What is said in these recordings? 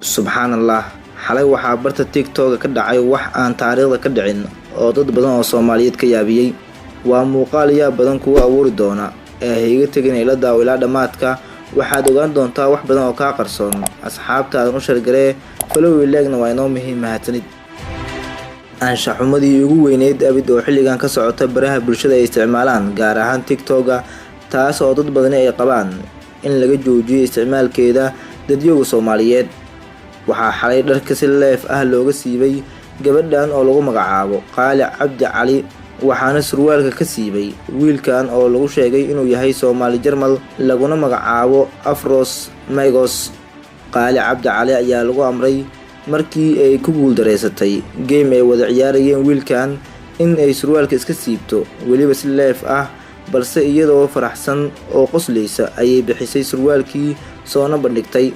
subxaanallah xalay waxaa barta tiktok ka dhacay wax aan taariikhda ka dhicin oo dad badan oo Soomaaliyeed ka yaabiyay. Waa muuqaal yaa badan kuwa abuuri doona ee higa tagin ila daaw ilaa dhamaadka. waxaad ogaan doontaa wax badan oo ka qarsoon. asxaabtaada u shargaree follow ilaagna waa inoo muhiim mahadsanid. anshaxumadii ugu weyneyd abid oo xilligan ka socota baraha bulshada ay isticmaalaan gaar ahaan tiktok taas oo dad badan ay qabaan in laga joojiyo isticmaalkeeda dadyoga Soomaaliyeed. waxaa xalay dharka si leef ah looga siibay gabadhan oo lagu magacaabo Qaali Cabdi Cali, waxaana surwaalka ka siibay wiilkan oo lagu sheegay inuu yahay Soomaali Jarmal laguna magacaabo Afros Magos. Qaali Cabdi Cali ayaa lagu amray markii ay ku guuldareysatay game ay wada ciyaarayeen wiilkan in ay surwaalka iska siibto weliba si leef ah, balse iyadoo faraxsan oo qosleysa ayay bixisay surwaalkii soona bandhigtay.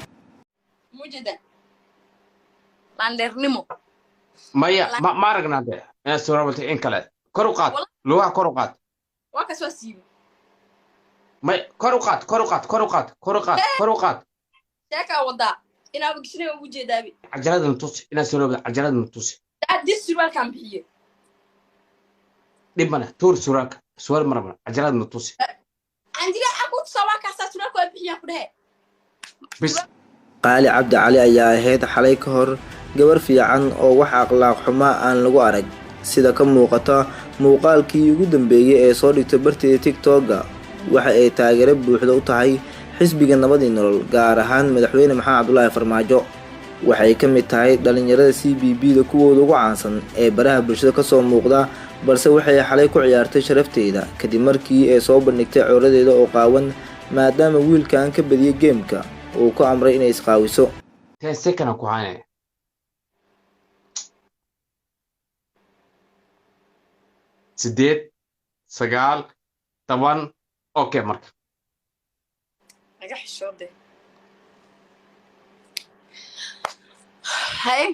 maya ma aragnade surwaalka in kale kor u qaad lugaha kor u qaad waa ka soo siibo may kor u qaad sheeka wada ina bugshine ugu jeedaabi cajalada tus ina surwaalka cajalada tus dis surwaalka bixiye dibana tur surwaalka surwaal maraba cajalada tus andila aku surwaalka surwaalka bixiye ku dhahe bis. Qaali Cabdi Cali ayaa ahayd xalay ka hor gabar fiican oo wax akhlaaq xumo aan lagu arag sida ka muuqata muuqaalkii ugu dambeeyay ee soo dhigtay barteeda tiktok. waxa ay taageero buuxda u tahay xisbiga nabad iyo nolol gaar ahaan madaxweyne Maxamed Cabdullaahi Farmaajo. waxay ka mid tahay dhalinyarada CBB-da kuwooda ugu caansan ee baraha bulshada ka soo muuqda, balse waxay xalay ku ciyaartay sharafteeda kadib markii ay soo bandhigtay cooradeeda oo qaawan maadaama wiilkan ka badiyay game-ka uu ku amray inay isqaawiso. sekana ku haane sideed sagaal toban okay marka naga xishoode hay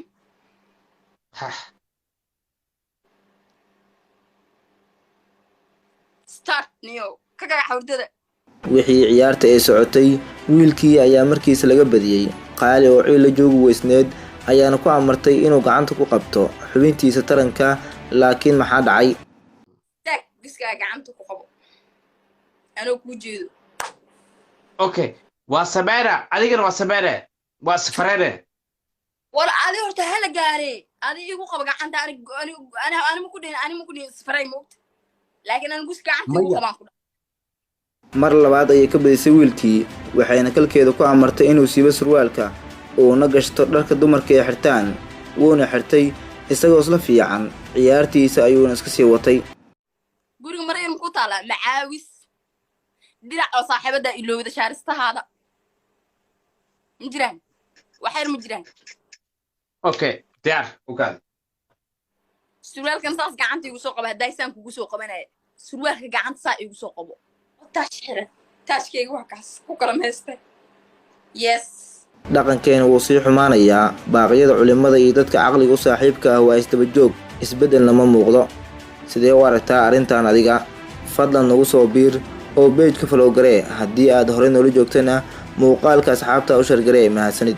start niyo kaga xawdada. wixii ciyaarta ay socotay wiilkii ayaa markiisa laga badiyay. Qaali oo ciil la joogu weysneed ayaana ku amartay inuu gacanta ku qabto xubintiisa taranka, laakiin maxaa dhacay? tag biska gacanta ku qabo anoo ku jeedo. okay waa sameera adigana waa sameera waa safareere wala adi horta hala gaare adi igu qabo gacanta ani ma ku dhihin safaray moogta laakiin aan gus gacanta ku qaban ku mar labaad ayay ka badisay wiilkii, waxayna kalkeeda ku amartay inuu siibo surwaalka uuna gashto dharka dumarka ee xirtaan. wuuna xirtay isagoo isla fiican ciyaartiisa ayuuna iska sii watay. guriga mareyn ku taala macaawis dirac oo saaxiibada ilowda shaaristahaada injiraan waxay ma jiraan. okay diyaar ogaad surwaalkan saas gacanta igu soo qabo haddaysan kugu soo qabanaya surwaalka gacanta saa igu soo qabo taashkeyga wax kaas ku kala meestay. yes dhaqankeena wuu sii xumaanayaa. baaqyada culimada iyo dadka caqliga u saaxiibka ah waa isdaba joog, isbeddelna ma muuqdo. sidee u aragtaa arrintan adiga? fadlan nagu soo biir oo page ka follow garee haddii aad horey noola joogtana muuqaalka asxaabta u shargaree mahadsanid.